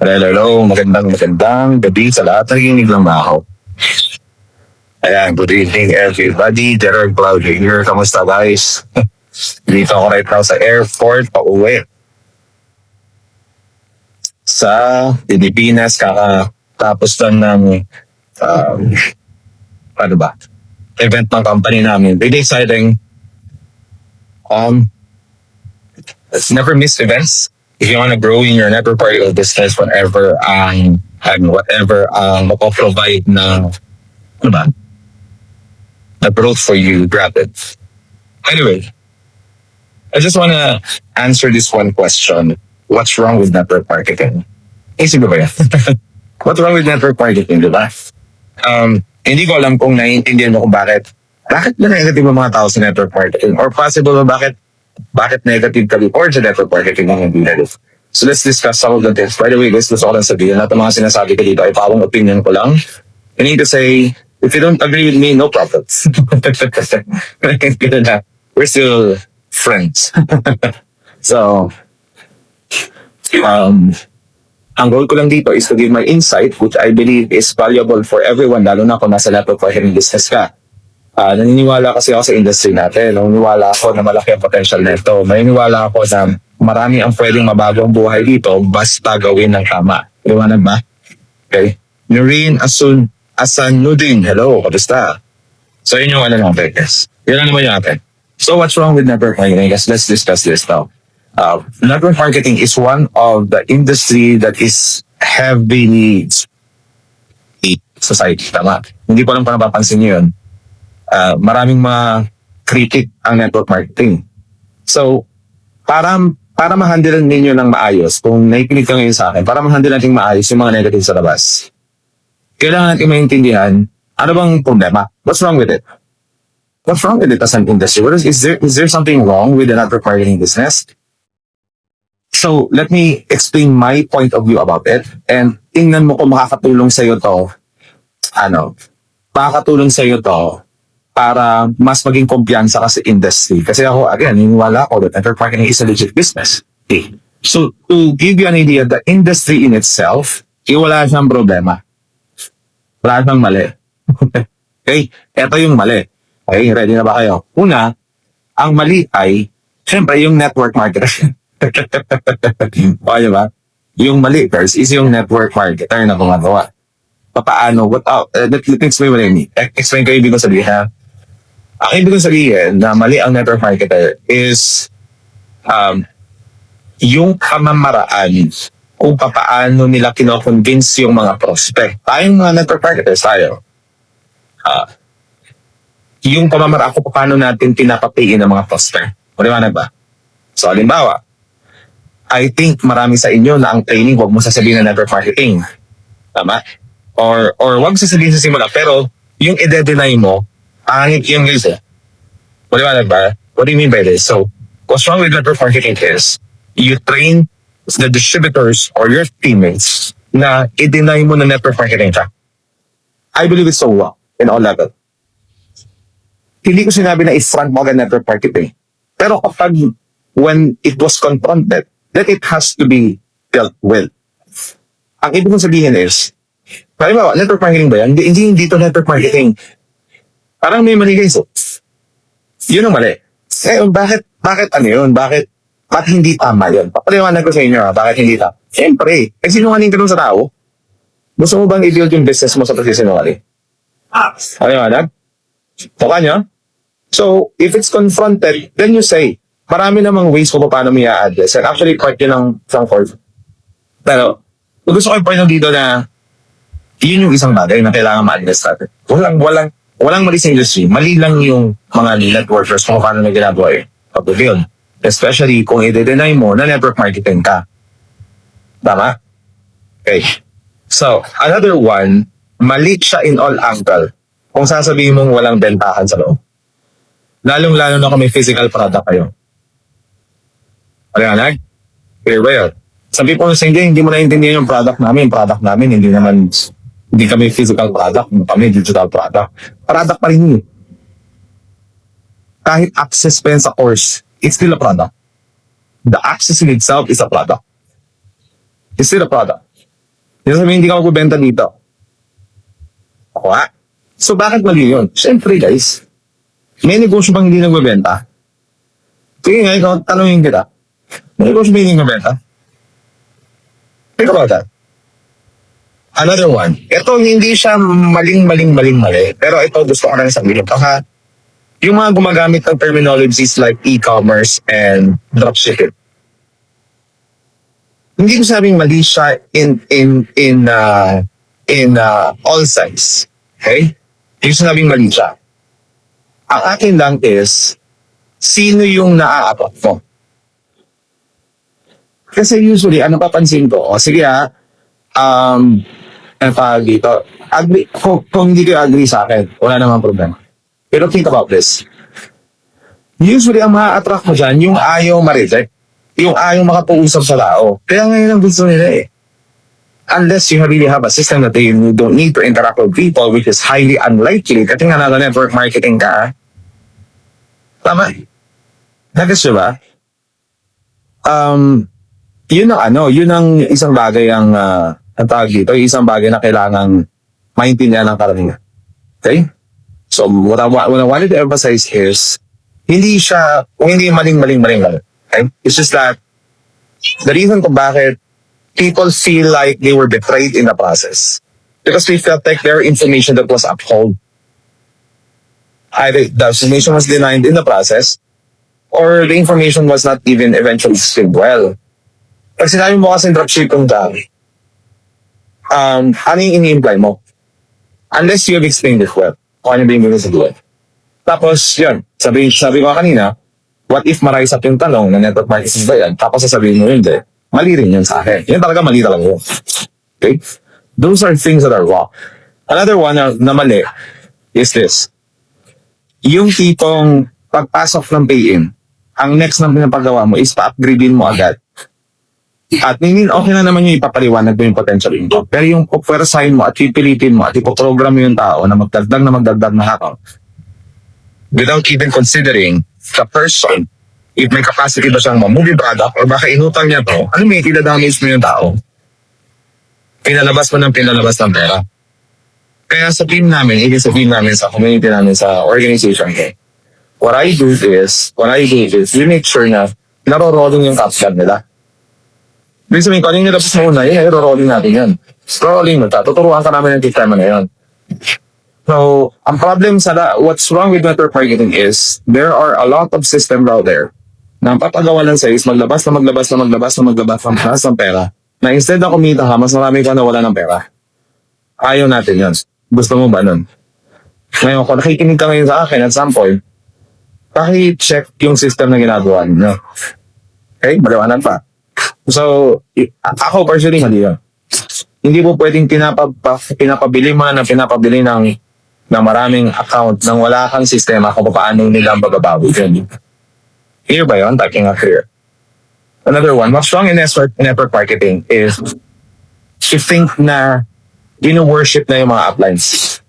Hello, magandang gabi sa lahat. Nakikinig lang ba ako? Ayan, good evening everybody. Derek Claudio here. Kamusta guys? Dito ako right now sa airport, pauwi. Sa Pilipinas, kakatapos lang ng, ano ba? Event ng company namin. Really exciting. Let's never miss events. If you want to grow in your network marketing business, whatever mapoprovide na, ano ba? Na growth for you, grab it. Anyway, I just want to answer this one question. What's wrong with network marketing? Easy ba yan? What's wrong with network marketing, di ba? Hindi ko alam kung naiintindihan mo kung bakit na negative ang mga tao sa network marketing? Or possible ba bakit negative ka or sa network marketing ang hindi negative? So let's discuss some of the things. By the way, guys, gusto ko lang sabihin, lahat ng mga sinasabi ko dito ay pawang opinion ko lang. I need to say, if you don't agree with me, no problems. We're still friends. So, ang goal ko lang dito is to give my insight, which I believe is valuable for everyone, lalo na kung nasa network marketing business ka. Naniniwala kasi ako sa industry natin. Naniniwala ako na malaki ang potential nito. Naniniwala ako na marami ang pwedeng mabago ang buhay dito basta gawin ng tama. Liwanag ba? Okay. Noreen Asanudin. Hello, kamusta? So yun yung natin, guys. Yun naman yung natin. So what's wrong with network marketing? Guys, let's discuss this now. Network marketing is one of the industry that is heavily society. Tama. Hindi ko lang pa napapansin nyo yun. Maraming mga critic ang network marketing. So, para ma-handle ninyo ng maayos, kung nakikinig ka ngayon sa akin, para ma-handle natin maayos yung mga negative sa labas, kailangan natin maintindihan, ano bang problema? What's wrong with it? What's wrong with it as an industry? Is there something wrong with the network marketing business? So, let me explain my point of view about it, and tingnan mo kung makakatulong sa'yo to, para mas maging kumpiyansa ka sa industry. Kasi ako, again, naniniwala ako that network marketing is a legit business. Okay. So, to give you an idea, the industry in itself, wala siyang problema. Wala siyang mali. Okay? Ito yung mali. Okay, ready na ba kayo? Una, ang mali ay, syempre, yung network marketer. Okay ba? Yung mali, first, is yung network marketer na gumagawa. Paano? Let me explain what I mean. Explain ko ibig ko sabihin, ha? Ang ibig ko sabihin na mali ang network marketer is yung pamamaraan kung paano nila kino-convince yung mga prospect. Tayong mga network marketers tayo. Yung pamamaraan kung paano natin pinapapiin ang mga prospect. O liwanag ba? So, halimbawa, I think marami sa inyo na ang training, huwag mo sasabihin na network marketing. Tama? Or wag sasabihin sa simula, pero yung i-deny mo, pangit yung guys eh. Wala ba? What do you mean by this? So, what's wrong with network marketing is, you train the distributors or your teammates na i-deny mo na network marketing ka. I believe it's so wrong in all level. Hindi ko sinabi na i-front mo agad network marketing. Pero kapag when it was confronted, that it has to be dealt with. Ang ibig kong sabihin is, halimbawa, network marketing ba yan? Hindi dito network marketing. Parang may mali guys. Yun ang mali. Bakit ano yun? Bakit hindi tama yun? Papaliwanag ko sa inyo bakit hindi tama. Siyempre, sinungaling ka dun sa tao. Gusto mo bang i-build yung business mo sa pagsisinungaling? Paliwanag? Mukha nyo? So, if it's confronted, then you say, marami namang ways kung paano mo i-address. And actually, part yun ng course. Pero, gusto ko yung point dito na yun yung isang bagay na kailangan ma-address natin. Walang mali sa industry. Mali lang yung mga networkers kung paano na ginagawa of the field. Especially kung i-deny mo na network marketing ka. Tama? Okay. So, another one, mali siya in all angle. Kung sasabihin mong walang bentahan sa loob. Lalong-lalo na kung may physical product kayo. Paliwanag? Clear ba yun? Some people say, hindi mo naintindihan yung product namin, hindi kami physical product, kami digital product. Product pa rin yun. Kahit access pa sa course, it's still a product. The access in itself is a product. It's still a product. Yung sabihin, hindi ka magbebenta dito. Ako ha? So, bakit mali yun? Siyempre, guys. May negosyo bang hindi nagbebenta? Sige nga, ikaw, tanongin kita. May negosyo ba hindi nagbebenta? Think about that. Another one. Ito, hindi siya mali. Pero ito, gusto ko na sabihin. Baka, yung mga gumagamit ng terminologies like e-commerce and dropshipping. Hindi ko sabing mali siya in all sides. Okay? Hindi ko sabing mali siya. Ang akin lang is, sino yung naa-apport mo? Kasi usually, ano papansin ko, sige ano tawag dito, agree, kung hindi kayo agree sa akin, wala namang problema. Pero think about this. Usually, ang ma-attract mo dyan, yung ayaw ma-reject. Yung ayaw makapausap sa tao. Kaya ngayon ang gusto nila eh. Unless you really have a system that you don't need to interact with people, which is highly unlikely, kasi nga na network marketing ka. Tama. Nagas nyo ba? Yun ang isang bagay ang tawag dito, isang bagay na kailangang maintindihan ng karamihan. Okay? So, what I wanted to emphasize is, hindi maling. Okay? It's just that, the reason kung bakit people feel like they were betrayed in the process, because they felt like their information that was upheld. Either the information was denied in the process, or the information was not even eventually explained well. Pag sinabi mo kasi dropshipping ka, ano yung ini-imply mo? Unless you have explained it well. Kung ano ba yung sabihin. Tapos, yun. Sabi ko kanina, what if ma-rise up yung tanong na network marketing ba yan? Tapos sasabihin mo yun, hindi. Mali rin yun sa akin. Yan talaga, mali talaga yun. Okay? Those are things that are wrong. Another one na mali is this. Yung tipong pagpasok ng pay-in, ang next na pinapagawa mo is pa-upgradein mo agad. At okay na naman yung ipapaliwanag mo yung potential income. Pero yung pupwersahin mo at pipilitin mo at ipoprogram mo yung tao na magdagdag na account without even considering the person, if may capacity ba siyang ma-move yung product or baka inutang niya to, ano may kinadamage mo yung tao? Pinalabas ng pera. Kaya sa team namin, sa community namin, sa organization ko, what I do is, we make sure na naro-rolling yung caption nila. Ibig sabihin, kung ano yung nilabas mo una, yun, rolling natin yan. Rolling mo, tuturuan ka namin ng sistema na yun. So, ang problem what's wrong with network marketing is, there are a lot of systems out there na ang papagawa lang sa'yo is maglabas ng pera, na instead na kumita ka, mas marami ka na wala ng pera. Ayaw natin yun. Gusto mo ba nun? Ngayon, kung nakikinig ka ngayon sa akin at some point, paki-check yung system na ginagawa niyo. Okay? Maliwanag pa. So, ako personally, mali yun. Hindi po pwedeng pinapabili ng maraming account nang wala kang sistema kung paano nila ang pagbabago dyan. Clear ba yun? Typing out clear. Another one, what's wrong in network marketing is to think na wino-worship na yung mga uplines.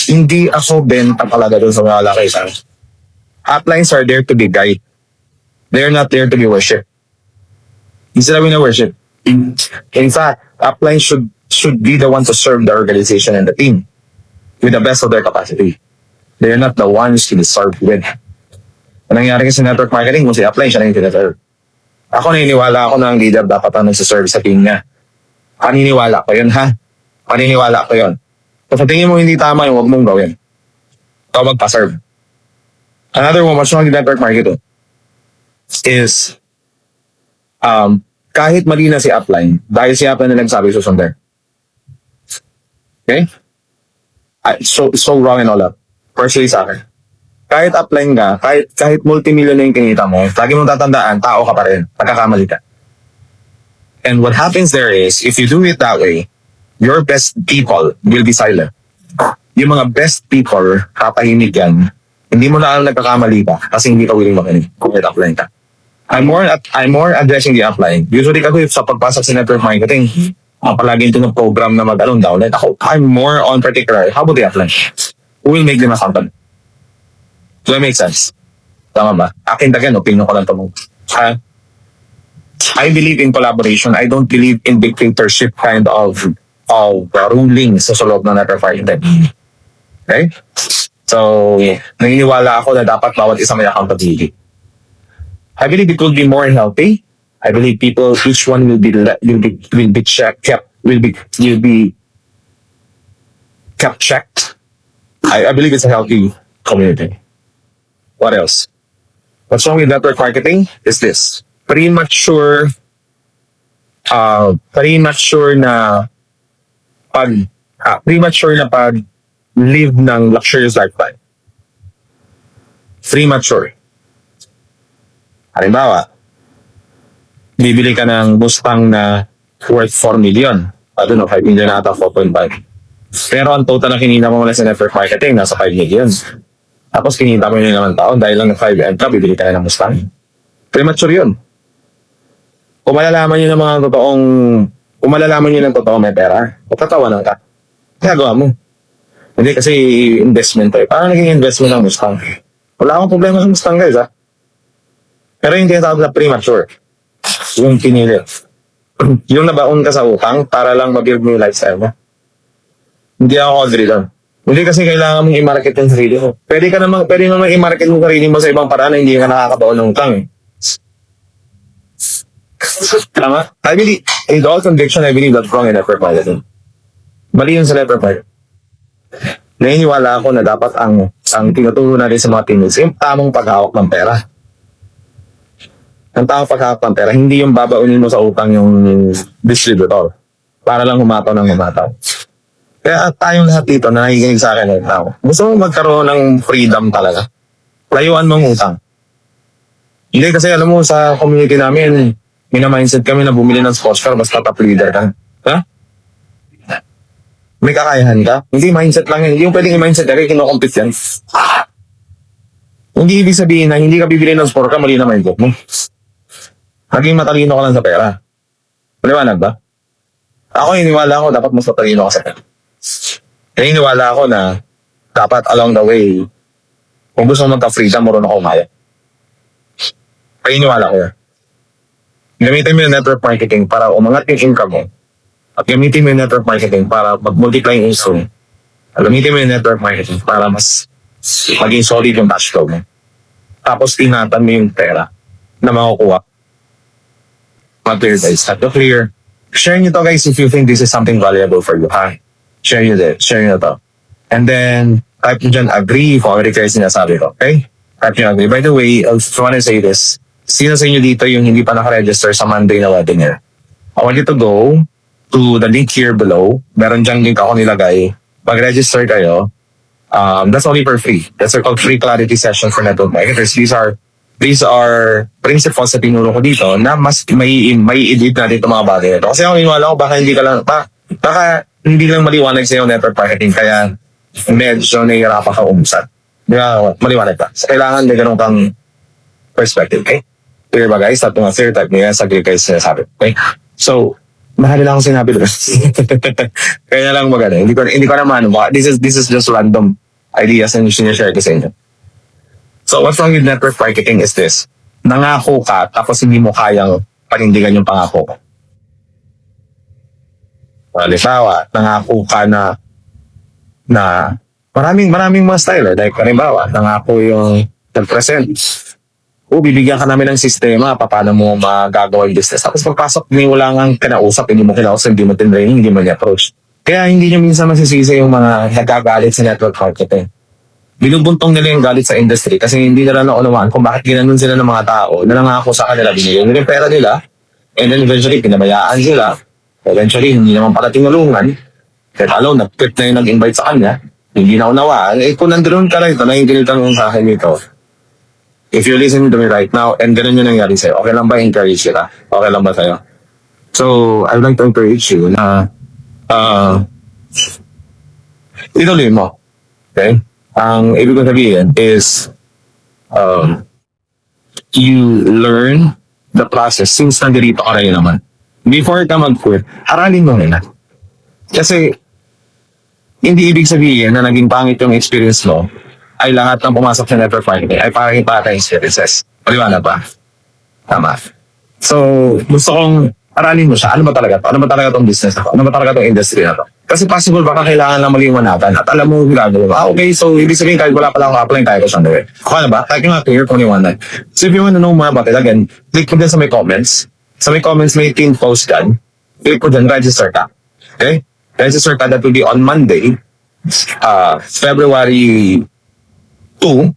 Hindi ako benta talaga doon sa mga laki sa uplines are there to be guide. They're not there to be worship. Hindi sila wino-worship. In fact, uplines should be the one to serve the organization and the team with the best of their capacity. They're not the ones to be served with. Ang nangyari kasi sa network marketing, kung si upline, siya na yung tinaserve. Ako naniniwala ako na ang leader dapat ang nagsaserve sa team niya. Paniniwala ko yun, ha? Paniniwala ko yun. Kung sa tingin mo hindi tama yung huwag mong gawin. Ikaw magpa-serve. Another one, what's wrong with network marketing is kahit mali na si upline, dahil si upline na nagsabi susundin. Okay? So wrong and all that. Personally sa akin. Kahit upline ka, kahit multimillion na yung kinita mo, lagi mong tatandaan, tao ka pa rin. Pagkakamali ka. And what happens there is, if you do it that way, your best people will be silent. Yung mga best people, kapahimik yan. Hindi mo na alam nagkakamali ka kasi hindi ka willing makinig kung upline ka. I'm more addressing the upline. Usually kasi sa pagpasok sa network marketing, palagi ito ng program na mag-download. I'm more on particular. How about the upline? Who will make them accountable? Does that make sense? Tama ba? Akin again, opinion ko lang ito mo. I believe in collaboration. I don't believe in dictatorship kind of ruling sa loob ng network marketing. Okay? So, naniniwala ako na dapat bawat isa may accountability. I believe it will be more healthy. I believe people, each one will be checked, will be kept checked. I believe it's a healthy community. What else? What's wrong with network marketing is this. Premature na pag live ng luxurious lifestyle. Premature. Halimbawa, bibili ka ng Mustang na worth 4 million. I don't know, 5 million na ata, 4.5. Pero ang total na kinita mo mula sa network marketing, nasa 5 million. Tapos kinita mo yun naman taon, dahil lang ng 5M ka, bibili ka na ng Mustang. Premature yun. Kung malalaman nyo ng totoo may pera, patatawanan ka. Ginagawa mo. Hindi kasi investment eh. Parang naging investment ng Mustang. Wala akong problema sa Mustang guys ha. Pero yung tinatawag na premature, yung pinili. Yung nabaon ka sa utang para lang mag-build mo yung lifestyle mo. Hindi ako agree doon. Hindi kasi kailangan mong i-market yung sarili mo. Pwede naman i-market mo sarili mo sa ibang paraan na hindi ka nakakabaon ng utang eh. Tama? I believe, in all conviction, I believe that's wrong in network marketing. Mali yun sa network marketing. Naniniwala ako na dapat ang tinuturo natin sa mga teammates, yung tamang paghawak ng pera. Ang tamang paghawak ng pera, hindi yung babaunin mo sa utang yung distributor para lang humataw ng humataw. Kaya tayong lahat dito na nakikinig sa akin right now, gusto mo magkaroon ng freedom talaga. Layuan mong utang. Hindi kasi alam mo sa community namin, mina-mindset kami na bumili ng sports car basta top leader ka. Ha? May kakayahan ka? Hindi mindset lang yan. Hindi yung pwedeng i-mindset ka, kinocompete yan. Hindi ibig sabihin na hindi ka bibili ng sport car, mali na mindset mo. Maging matalino ka lang sa pera. Maliwanag ba? Ako, iniwala ko, dapat mas matalino ka sa pera. Iniwala ko na dapat along the way, kung gusto mo magka-freedom, marunong ako umaya. Iniwala ko yan. Gamitin mo yung network marketing para umangat yung income mo. At gamitin mo yung network marketing para mag-multiply yung income. At gamitin mo yung network marketing para mas maging solid yung cash flow mo. Tapos ingatan mo yung pera na makukuha. Mag-clear guys. At to clear, share nyo to guys if you think this is something valuable for you. Ha? Share nyo to. And then, type nyo dyan agree kung agree kayo sinasabi ko. Okay? Type nyo agree. By the way, I just want to say this. Sino sa inyo dito yung hindi pa nakaregister sa Monday na webinar? I want you to go to the link here below. Meron dyan link ako nilagay. Pag-register kayo, that's only for free. That's called free clarity session for network marketers. These are principles na tinuro ko dito na mas may edit natin itong mga bagay nito. Kasi ako iniwala ko baka hindi lang maliwanag sa iyo network marketing kaya medyo nahihirapan ka umusad. Di ba? Maliwanag ka. So, kailangan may ganun kang perspective, okay? Clear ba guys? Tato nga clear type niya sa clear guys sinasabi. Okay? So, mahali lang akong sinabi doon. Kaya lang maganda. Hindi ko naman. This is just random ideas and sinishare ko sa inyo. So, what's wrong with network marketing is this. Nangako ka, tapos hindi mo kayang panindigan yung pangako ko. Halimbawa, nangako ka na maraming mga style. Like, halimbawa, nangako yung 10%. Bibigyan ka namin ng sistema paano mo magagawa yung business. Tapos pagpasok, wala kang kinausap, hindi mo tinraining, hindi mo ni-approach. Kaya hindi nyo minsan masisisi yung mga nagagalit sa network marketing. Binubuntong nila yung galit sa industry kasi hindi nila naunawaan kung bakit ginanon sila ng mga tao na nangako sa kanila, binigyan nila yung pera nila, and then eventually pinabayaan sila. Eventually, hindi naman pala tinulungan. Kaya nag-quit na yung nag-invite sa kanya, hindi na unawaan. Kung nandun ka lang ito, naiintindihan sa akin ito. If you're listening to me right now, and ganun yung nangyari sa'yo, okay lang ba encourage kita? Okay lang ba sa'yo? So, I would like to encourage you na ituloy mo. Okay? Ang ibig kong sabihin is you learn the process since nandito ka rin naman. Before ka mag-quit, aralin mo nila. Kasi hindi ibig sabihin na naging pangit yung experience mo ay lahat ng pumasok sa network marketing ay parang patay experiences. Paliwanag ba? Tama. So, gusto kong aralin mo siya. Ano ba talaga to? Ano ba talaga tong business na to? Ano ba talaga tong industry na to? Kasi possible baka kailangan lang maliwanatan at alam mo yung gagawin mo. Okay, so ibig sabihin kahit wala pa lang ako apply, kaya ko siyang gawin. Okay na ba? Kahit yung clear kung liwanag. So if you want to know more about it, again, click mo dyan sa may comments. Sa may comments, may pin post dyan. Click mo dyan, register ka. Okay? Register ka, that will be on Monday, February 2,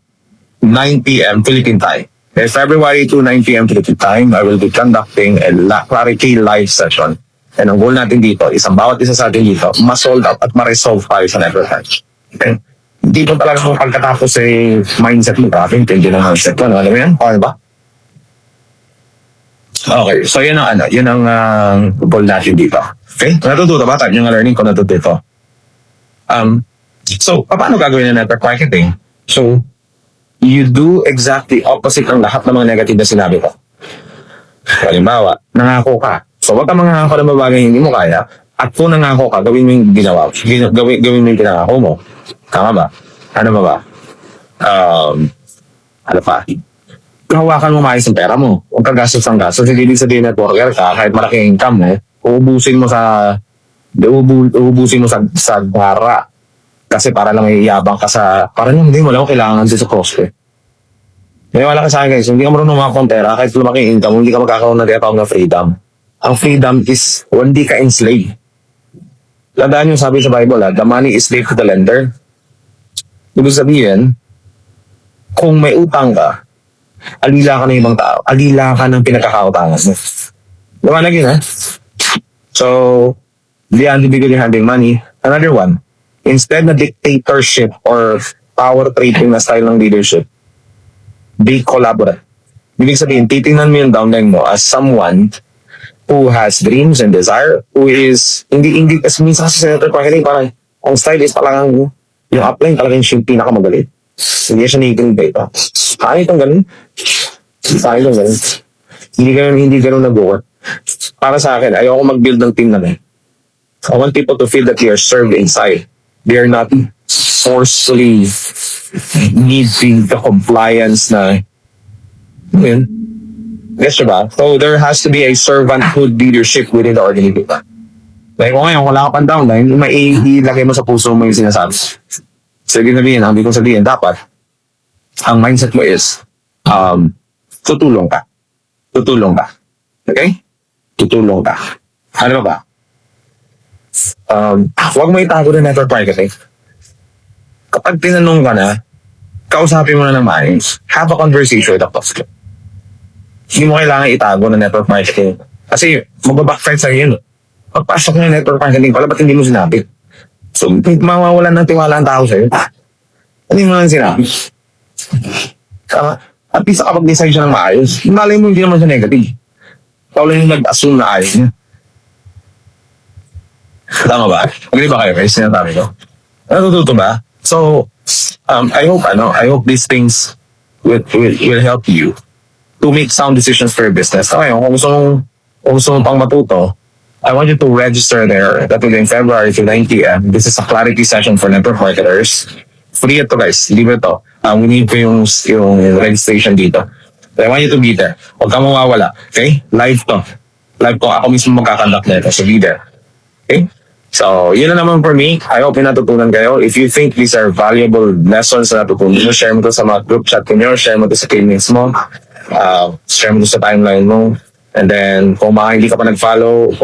9 p.m. Philippine time. Okay, February 2, 9 p.m. Philippine time, I will be conducting a Clarity live session. And ang goal natin dito is ang bawat isa sa atin dito, ma-solve up at ma-resolve tayo sa network hash. Okay? Hindi mo talaga kung pagkatapos mindset mo, grabe, hindi ng mindset mo. Alam mo yan? Okay ba? Okay, so yun ang goal natin dito. Okay? Natututo ba? Type nyo nga learning kung natututo. So, paano gagawin ng network marketing? So, you do exactly opposite ng lahat ng mga negative na sinabi ko. Halimbawa, nangako ka. So, wag ka mangako ng mga bagay hindi mo kaya. At kung nangako ka, gawin mo yung ginawa. Gawin mo yung pinangako mo. Tama ba? Ano ba? Ano pa? Hawakan mo maayos ang pera mo. Huwag ka gastos ang gastos. Hindi din sabihin networker ka, kahit malaking income mo, uubusin mo sa gara. Kasi para lang iyabang ka sa, para lang hindi mo lang kailangan din sa prospect. May wala ka sa akin guys, hindi ka marunong makakuha ng pera, kahit lumaking income, hindi ka magkakaroon ng tinatawag na freedom. Ang freedom is, hindi ka enslave. Tandaan yung sabi sa Bible, the money is slave to the lender. Ibig sabihin, kung may utang ka, alila ka ng ibang tao, alila ka ng pinagkakautangan mo. Lumanag yun, ha? So, the individually handling money. Another one, instead na dictatorship or power tripping na style ng leadership, be collaborate. Ibig sabihin, titingnan mo yung downline mo as someone who has dreams and desire, who is, hindi, kasi minsan kasi sa network marketing, parang, ang style is parang, yung upline talagang yung pinakamagalit. Hindi siya naging beta. Paano itong ganun? Paano itong ganun? Hindi ganun nag-work. Para sa akin, ayoko mag-build ng team na I want people to feel that they are served inside. They are not forcefully needing the compliance na, yun. Yes, diba? So there has to be a servanthood leadership within the organization. Like, ngayon, wala ka pang downline, ilagay mo sa puso mo yung sinasabi. Sige sabihin, ang ibig kong sabihin, dapat, ang mindset mo is, tutulong ka. Tutulong ka. Okay? Tutulong ka. Ano ba? Huwag mo itago na network marketing. Kapag tinanong ka na, kausapin mo na ng maayos. Have a conversation with the customer. Hindi mo kailangan itago na network marketing. Kasi mag-backfire sa'yo yun. Pagpasok mo yung network marketing, pala ba't hindi mo sinabi? So, mawawalan ng tiwala ang tao sa'yo. Hindi mo lang sinabi. At least kapag-decide siya ng maayos, malay mo hindi naman siya negative. Ikaw lang yung nag-assume na ayos niya. Tama ba? Agree ba kayo guys? Sinasabi ko. Natututo ba? So, I hope these things will help you to make sound decisions for your business. Okay, kung gusto mong pang matuto, I want you to register there. That will be in February to 9 p.m. This is a clarity session for network marketers. Free ito guys, libre to. We need ko yung registration dito. So I want you to be there. Huwag kang mawawala. Okay? Live to. Live to. Ako mismo magkakandak na ito. So be there. Okay? So, yun na naman for me. I hope natutunan kayo. If you think these are valuable lessons na natutunan mo, share mo to sa mga group chat niyo, share mo to sa teammates mo, share mo to sa timeline mo. And then, kung hindi ka pa nag-follow,